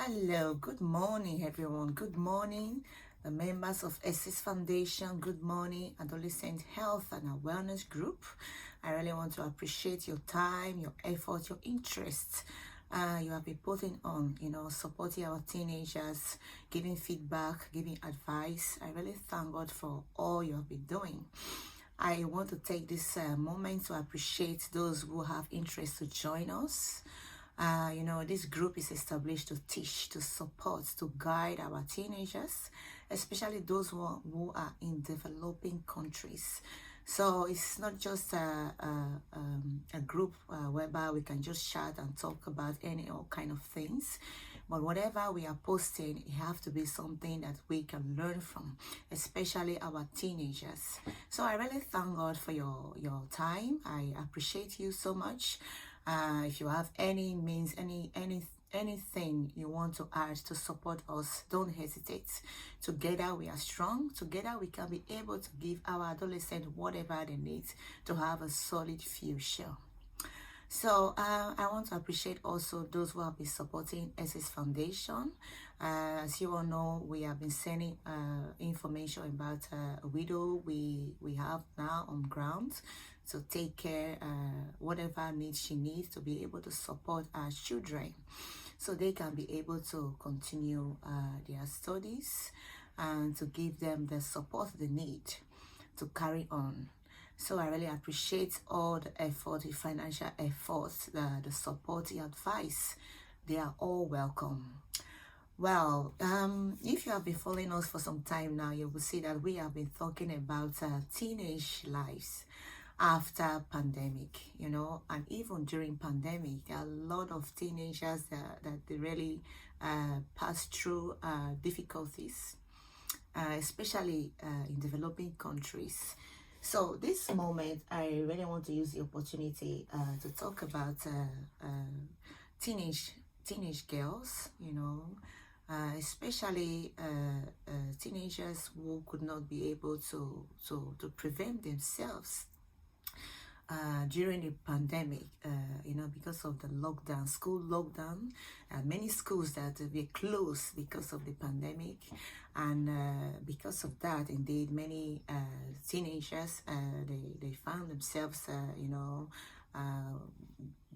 Hello, good morning, everyone. Good morning, the members of Essex Foundation. Good morning, Adolescent Health and Awareness Group. I really want to appreciate your time, your effort, your interest. You have been putting on, supporting our teenagers, giving feedback, giving advice. I really thank God for all you have been doing. I want to take this moment to appreciate those who have interest to join us. This group is established to teach, to support, to guide our teenagers, especially those who are in developing countries. So it's not just a group whereby we can just chat and talk about all kind of things. But whatever we are posting, it have to be something that we can learn from, especially our teenagers. So I really thank God for your time. I appreciate you so much. If you have any means, anything you want to add to support us, don't hesitate. Together we are strong. Together we can be able to give our adolescents whatever they need to have a solid future. So I want to appreciate also those who have been supporting Essex Foundation. As you all know, we have been sending information about a widow we have now on ground to take care whatever needs she needs to be able to support our children so they can be able to continue their studies and to give them the support they need to carry on. So I really appreciate all the effort, the financial efforts, the support, the advice. They are all welcome. Well, if you have been following us for some time now, you will see that we have been talking about teenage lives after pandemic, and even during pandemic, there are a lot of teenagers that they really pass through difficulties, especially in developing countries. So this moment, I really want to use the opportunity to talk about teenage girls, especially teenagers who could not be able to prevent themselves during the pandemic, because of the lockdown, school lockdown, many schools that were closed because of the pandemic. And because of that, indeed, many teenagers, they found themselves,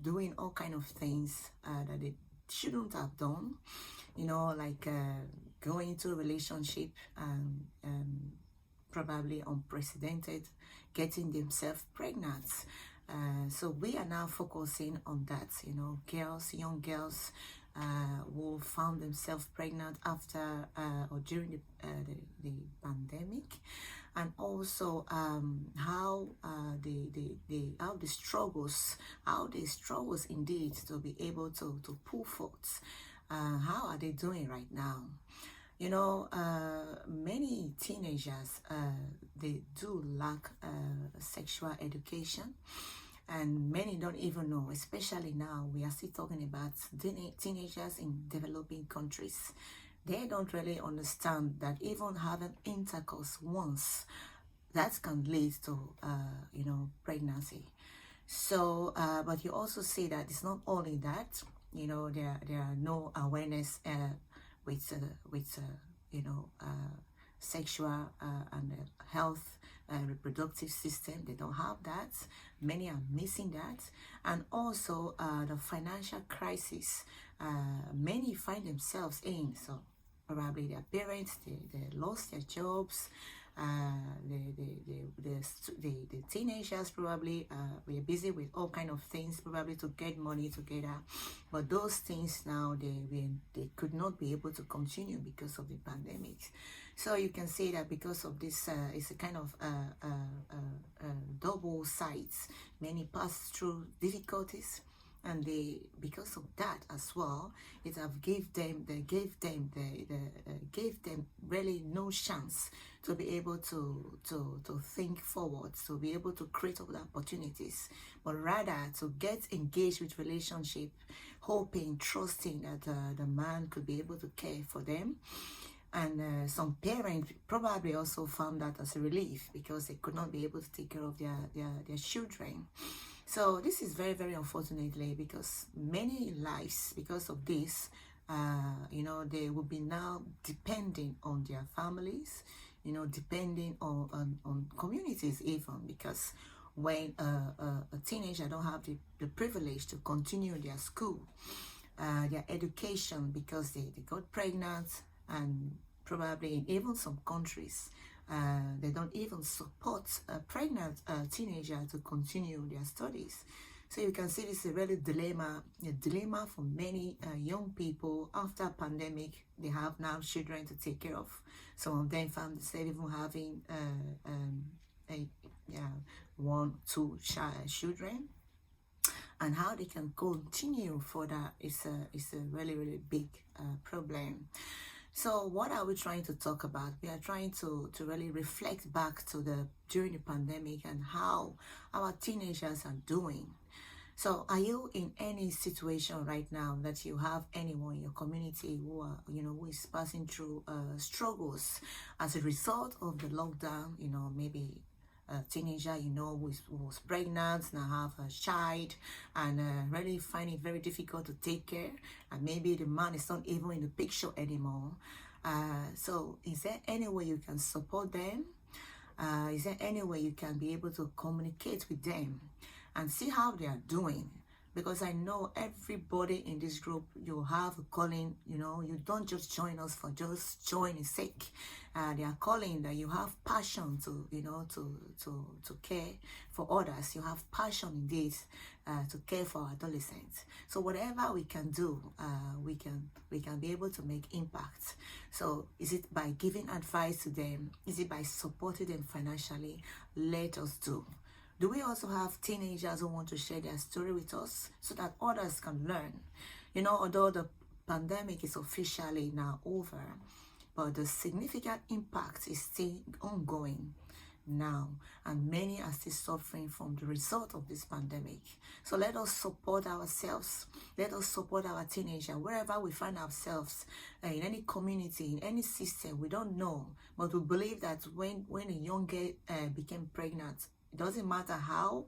doing all kind of things that they shouldn't have done, like going into a relationship and probably unprecedented, getting themselves pregnant. So we are now focusing on that, young girls who found themselves pregnant after or during the pandemic, and also how they struggles indeed to be able to pull forth. How are they doing right now? Many teenagers, they do lack sexual education, and many don't even know, especially now, we are still talking about teenagers in developing countries. They don't really understand that even having intercourse once, that can lead to, pregnancy. So, but you also see that it's not only that, there are no awareness with sexual and health reproductive system. They don't have that. Many are missing that. And also the financial crisis many find themselves in. So probably their parents, they lost their jobs. The teenagers probably were busy with all kind of things, probably to get money together, but those things now they could not be able to continue because of the pandemic. So you can say that because of this, it's a kind of double sides. Many pass through difficulties, and because of that as well, it gave them really no chance to be able to think forward, to be able to create other opportunities, but rather to get engaged with relationship, hoping, trusting that the man could be able to care for them. And some parents probably also found that as a relief because they could not be able to take care of their children. So this is very, very unfortunately, because many lives, because of this, They will be now depending on their families, depending on communities even, because when a teenager don't have the privilege to continue their school, their education, because they got pregnant, and probably in even some countries, they don't even support a pregnant teenager to continue their studies. So you can see this is a really dilemma for many young people. After pandemic, they have now children to take care of. Some of them found themselves even having one, two children, and how they can continue further is a really big problem. So what are we trying to talk about? We are trying to really reflect back to during the pandemic and how our teenagers are doing. So are you in any situation right now that you have anyone in your community who is passing through struggles as a result of the lockdown? Maybe a teenager who was pregnant, now have a child, and really find it very difficult to take care, and maybe the man is not even in the picture anymore. So is there any way you can support them? Is there any way you can be able to communicate with them and see how they are doing? Because I know everybody in this group, you have a calling. You don't just join us for just joining sake. They are calling that you have passion to care for others. You have passion indeed to care for adolescents. So whatever we can do, we can be able to make impact. So is it by giving advice to them? Is it by supporting them financially? Let us do. Do we also have teenagers who want to share their story with us so that others can learn? Although the pandemic is officially now over, but the significant impact is still ongoing now, and many are still suffering from the result of this pandemic. So let us support ourselves. Let us support our teenager wherever we find ourselves, in any community, in any system. We don't know, but we believe that when a young girl became pregnant, it doesn't matter how,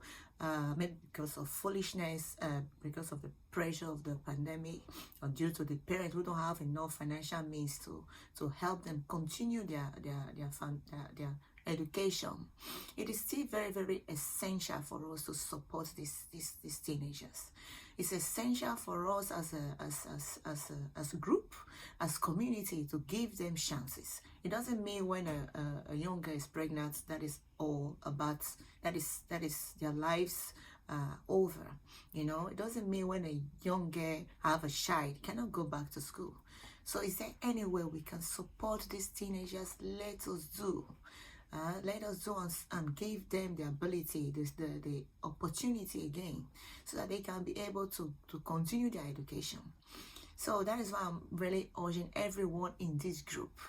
maybe because of foolishness, because of the pressure of the pandemic, or due to the parents who don't have enough financial means to help them continue their education. It is still very essential for us to support these teenagers. It's essential for us as a group, as community, to give them chances. It doesn't mean when a young girl is pregnant that is all about, that is their lives over. It doesn't mean when a young girl have a child cannot go back to school. So is there any way we can support these teenagers? Let us do. Let us do and give them the ability, the opportunity again, so that they can be able to continue their education. So that is why I'm really urging everyone in this group.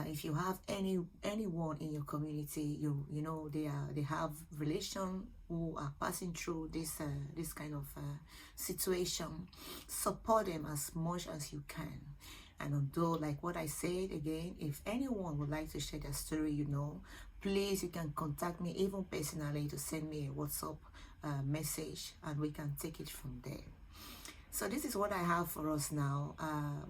If you have anyone in your community, they have relation who are passing through this kind of situation, support them as much as you can. And although, like what I said again, if anyone would like to share their story, please, you can contact me even personally to send me a WhatsApp message, and we can take it from there. So this is what I have for us now.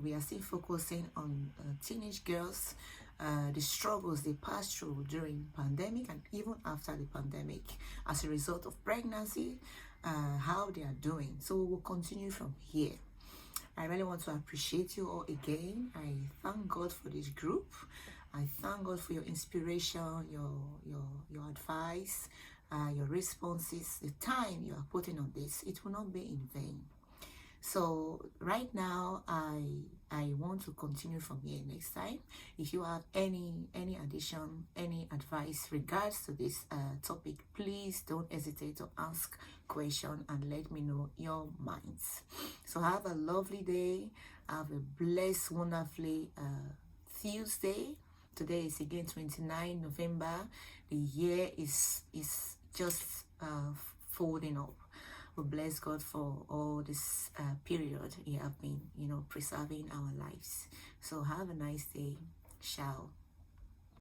We are still focusing on teenage girls, the struggles they pass through during pandemic and even after the pandemic as a result of pregnancy, how they are doing. So we will continue from here. I really want to appreciate you all again. I thank God for this group. I thank God for your inspiration, your advice, your responses, the time you are putting on this. It will not be in vain. So right now, I want to continue from here next time. If you have any addition, any advice regards to this topic, please don't hesitate to ask question and let me know your minds. So have a lovely day. Have a blessed, wonderfully Tuesday. Today is again 29 November. The year is just folding up. We bless God for all this period He have been, preserving our lives. So have a nice day. Ciao.